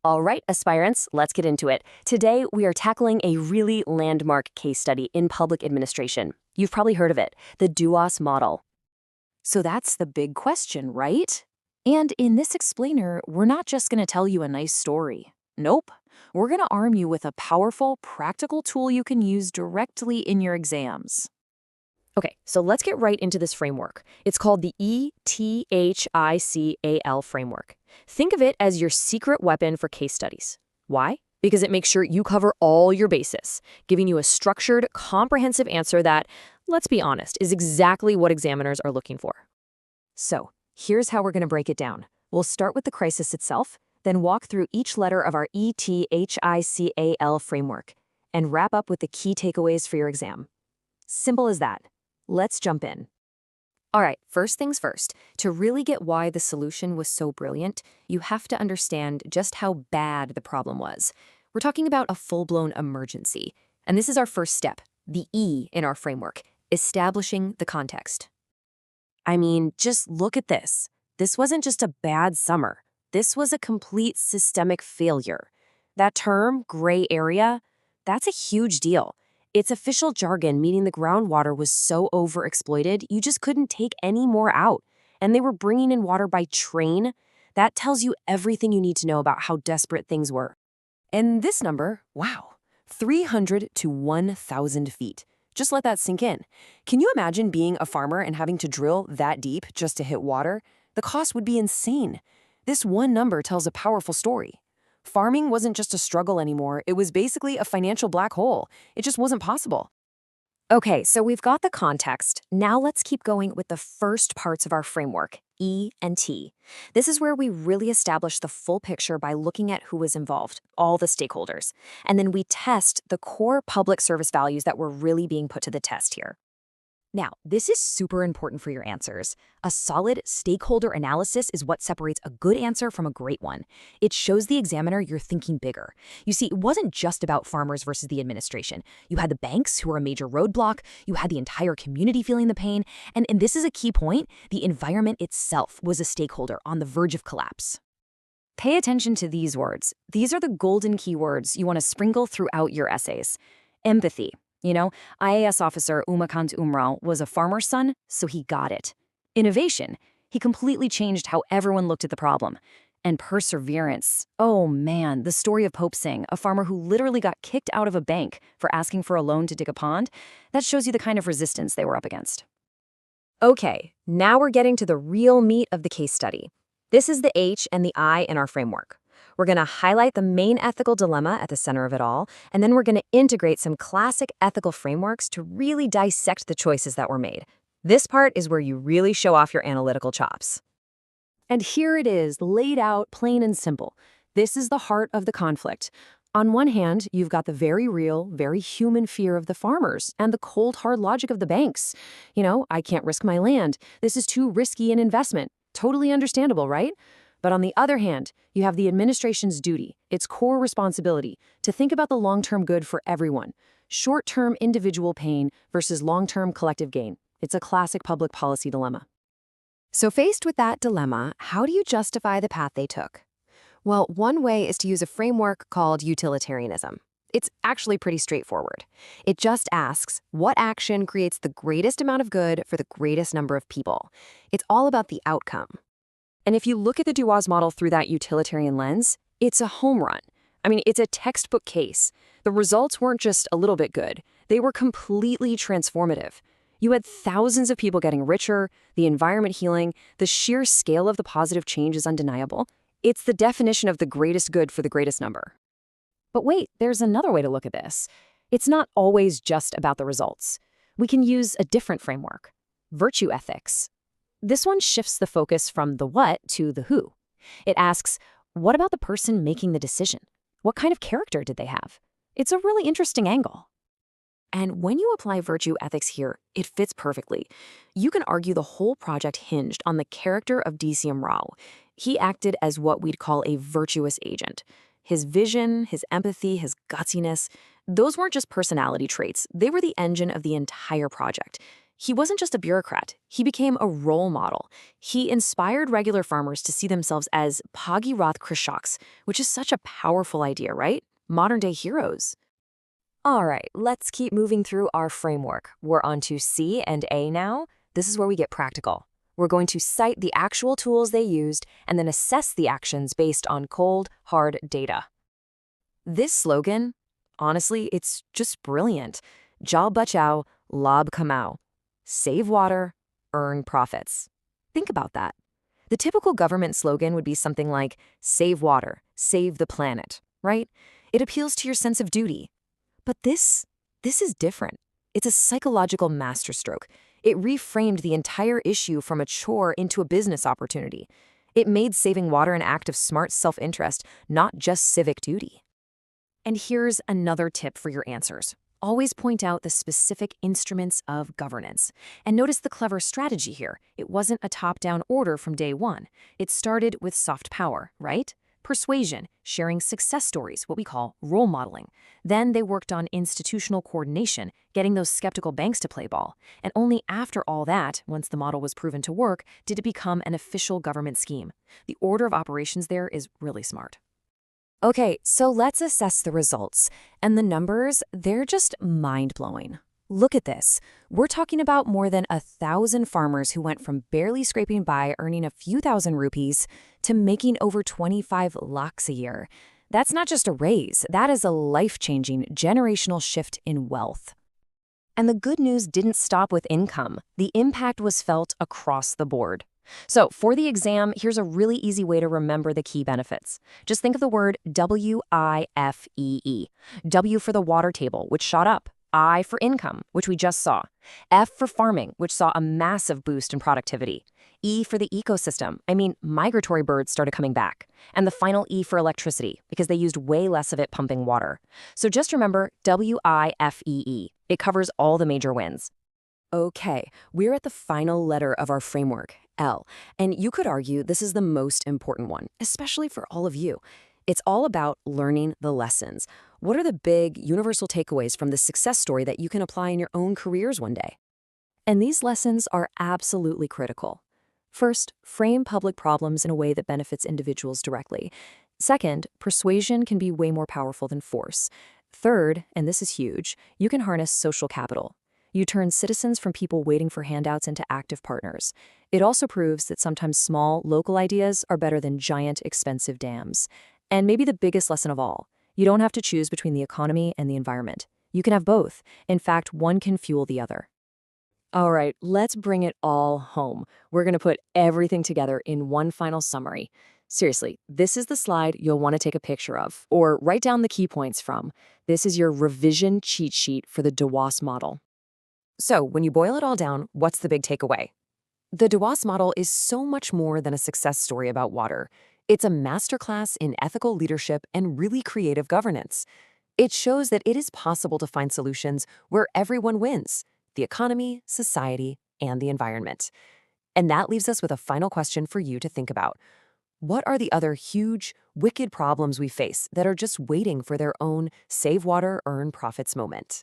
All right, aspirants, let's get into it. Today, we are tackling a really landmark case study in public administration. You've probably heard of it, the Dewas Model. So that's the big question, right? And in this explainer, we're not just going to tell you a nice story. Nope. We're going to arm you with a powerful, practical tool you can use directly in your exams. Okay, so let's get right into this framework. It's called the ETHICAL framework. Think of it as your secret weapon for case studies. Why? Because it makes sure you cover all your bases, giving you a structured, comprehensive answer that, let's be honest, is exactly what examiners are looking for. So, here's how we're going to break it down. We'll start with the crisis itself, then walk through each letter of our ETHICAL framework, and wrap up with the key takeaways for your exam. Simple as that. Let's jump in. All right, first things first. To really get why the solution was so brilliant, you have to understand just how bad the problem was. We're talking about a full-blown emergency. And this is our first step, the E in our framework, establishing the context. I mean, just look at this. This wasn't just a bad summer. This was a complete systemic failure. That term, gray area, that's a huge deal. It's official jargon, meaning the groundwater was so overexploited, you just couldn't take any more out. And they were bringing in water by train. That tells you everything you need to know about how desperate things were. And this number, wow, 300 to 1,000 feet. Just let that sink in. Can you imagine being a farmer and having to drill that deep just to hit water? The cost would be insane. This one number tells a powerful story. Farming wasn't just a struggle anymore, it was basically a financial black hole. It just wasn't possible. Okay, so we've got the context. Now let's keep going with the first parts of our framework, E and T. This is where we really establish the full picture by looking at who was involved, all the stakeholders. And then we test the core public service values that were really being put to the test here. Now, this is super important for your answers. A solid stakeholder analysis is what separates a good answer from a great one. It shows the examiner you're thinking bigger. You see, it wasn't just about farmers versus the administration. You had the banks, who were a major roadblock, you had the entire community feeling the pain, and this is a key point, the environment itself was a stakeholder on the verge of collapse. Pay attention to these words. These are the golden keywords you want to sprinkle throughout your essays. Empathy. You know, IAS officer Umakant Umrao was a farmer's son, so he got it. Innovation. He completely changed how everyone looked at the problem. And perseverance. Oh man, the story of Pope Singh, a farmer who literally got kicked out of a bank for asking for a loan to dig a pond, that shows you the kind of resistance they were up against. Okay, now we're getting to the real meat of the case study. This is the H and the I in our framework. We're going to highlight the main ethical dilemma at the center of it all, and then we're going to integrate some classic ethical frameworks to really dissect the choices that were made. This part is where you really show off your analytical chops. And here it is, laid out, plain and simple. This is the heart of the conflict. On one hand, you've got the very real, very human fear of the farmers and the cold, hard logic of the banks. You know, I can't risk my land. This is too risky an investment. Totally understandable, right? But on the other hand, you have the administration's duty, its core responsibility, to think about the long-term good for everyone. Short-term individual pain versus long-term collective gain. It's a classic public policy dilemma. So faced with that dilemma, how do you justify the path they took? Well, one way is to use a framework called utilitarianism. It's actually pretty straightforward. It just asks, what action creates the greatest amount of good for the greatest number of people? It's all about the outcome. And if you look at the Dewas model through that utilitarian lens, it's a home run. I mean, it's a textbook case. The results weren't just a little bit good. They were completely transformative. You had thousands of people getting richer, the environment healing, the sheer scale of the positive change is undeniable. It's the definition of the greatest good for the greatest number. But wait, there's another way to look at this. It's not always just about the results. We can use a different framework, virtue ethics. This one shifts the focus from the what to the who. It asks, what about the person making the decision? What kind of character did they have? It's a really interesting angle. And when you apply virtue ethics here, it fits perfectly. You can argue the whole project hinged on the character of DC Umrao. He acted as what we'd call a virtuous agent. His vision, his empathy, his gutsiness, those weren't just personality traits. They were the engine of the entire project. He wasn't just a bureaucrat, he became a role model. He inspired regular farmers to see themselves as Bhagirath Krishaks, which is such a powerful idea, right? Modern-day heroes. All right, let's keep moving through our framework. We're on to C and A now. This is where we get practical. We're going to cite the actual tools they used and then assess the actions based on cold, hard data. This slogan, honestly, it's just brilliant. Jal Bachao Labh Kamao. Save water, earn profits. Think about that. The typical government slogan would be something like, save water, save the planet, right? It appeals to your sense of duty. But this is different. It's a psychological masterstroke. It reframed the entire issue from a chore into a business opportunity. It made saving water an act of smart self-interest, not just civic duty. And here's another tip for your answers. Always point out the specific instruments of governance. And notice the clever strategy here. It wasn't a top-down order from day one. It started with soft power, right? Persuasion, sharing success stories, what we call role modeling. Then they worked on institutional coordination, getting those skeptical banks to play ball. And only after all that, once the model was proven to work, did it become an official government scheme. The order of operations there is really smart. Okay, so let's assess the results. And the numbers, they're just mind-blowing. Look at this. We're talking about more than 1,000 farmers who went from barely scraping by earning a few thousand rupees to making over 25 lakhs a year. That's not just a raise, that is a life-changing generational shift in wealth. And the good news didn't stop with income. The impact was felt across the board. So for the exam, here's a really easy way to remember the key benefits. Just think of the word WIFEE. W for the water table, which shot up. I for income, which we just saw. F for farming, which saw a massive boost in productivity. E for the ecosystem. Migratory birds started coming back. And the final E for electricity, because they used way less of it pumping water. So just remember WIFEE. It covers all the major wins. Okay, we're at the final letter of our framework, L. And you could argue this is the most important one, especially for all of you. It's all about learning the lessons. What are the big, universal takeaways from this success story that you can apply in your own careers one day? And these lessons are absolutely critical. First, frame public problems in a way that benefits individuals directly. Second, persuasion can be way more powerful than force. Third, and this is huge, you can harness social capital. You turn citizens from people waiting for handouts into active partners. It also proves that sometimes small, local ideas are better than giant, expensive dams. And maybe the biggest lesson of all, you don't have to choose between the economy and the environment. You can have both. In fact, one can fuel the other. All right, let's bring it all home. We're going to put everything together in one final summary. Seriously, this is the slide you'll want to take a picture of, or write down the key points from. This is your revision cheat sheet for the Dewas Model. So, when you boil it all down, what's the big takeaway? The Dewas Model is so much more than a success story about water. It's a masterclass in ethical leadership and really creative governance. It shows that it is possible to find solutions where everyone wins: the economy, society, and the environment. And that leaves us with a final question for you to think about. What are the other huge, wicked problems we face that are just waiting for their own save water, earn profits moment?